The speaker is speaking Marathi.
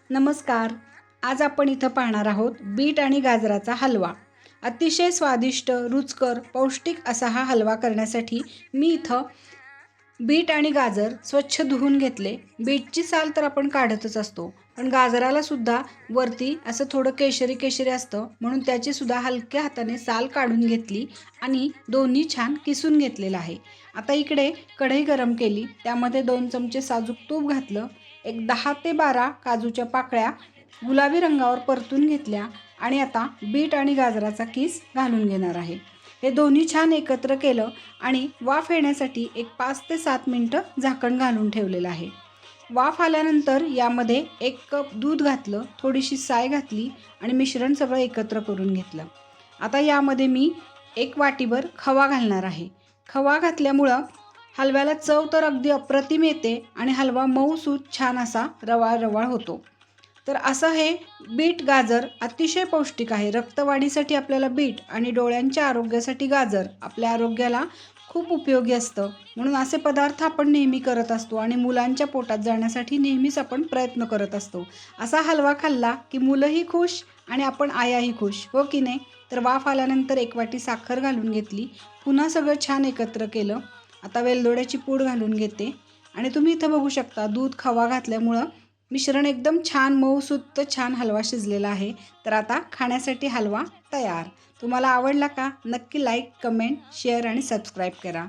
नमस्कार. आज आपण इथं पाहणार आहोत बीट आणि गाजराचा हलवा. अतिशय स्वादिष्ट, रुचकर, पौष्टिक असा हा हलवा करण्यासाठी मी इथं बीट आणि गाजर स्वच्छ धुवून घेतले. बीटची साल तर आपण काढतच असतो, पण गाजराला सुद्धा वरती असं थोडं केशरी केशरी असतं, म्हणून त्याची सुद्धा हलक्या हाताने साल काढून घेतली आणि दोन्ही छान किसून घेतलेलं आहे. आता इकडे कढई गरम केली, त्यामध्ये 2 चमचे साजूक तूप घातलं. एक 10 ते 12 काजूच्या पाकळ्या गुलाबी रंगावर परतून घेतल्या आणि आता बीट आणि गाजराचा किस घालून घेणार आहे. हे दोन्ही छान एकत्र केलं आणि वाफ येण्यासाठी एक 5 ते 7 मिनिटं झाकण घालून ठेवलेलं आहे. वाफ आल्यानंतर यामध्ये 1 कप दूध घातलं, थोडीशी साय घातली आणि मिश्रण सगळं एकत्र करून घेतलं. आता यामध्ये मी 1 वाटीभर खवा घालणार आहे. खवा घातल्यामुळं हलव्याला चव तर अगदी अप्रतिम येते आणि हलवा मऊसूत छान असा रवाळ रवाळ होतो. तर असं हे बीट गाजर अतिशय पौष्टिक आहे. रक्तवाढीसाठी आपल्याला बीट आणि डोळ्यांच्या आरोग्यासाठी गाजर आपल्या आरोग्याला खूप उपयोगी असतं. म्हणून असे पदार्थ आपण नेहमी करत असतो आणि मुलांच्या पोटात जाण्यासाठी नेहमीच आपण प्रयत्न करत असतो. असा हलवा खाल्ला की मुलंही खुश आणि आपण आयाही खुश, हो की नाही? तर वाफ आल्यानंतर 1 वाटी साखर घालून घेतली. पुन्हा सगळं छान एकत्र केलं. आता वेलदोड्याची पूड घालून घेते आणि तुम्ही इथं बघू शकता दूध, खवा घातल्यामुळं मिश्रण एकदम छान मऊसूत छान हलवा शिजलेला आहे. तर आता खाण्यासाठी हलवा तयार. तुम्हाला आवडला का? नक्की लाईक, कमेंट, शेअर आणि सबस्क्राईब करा.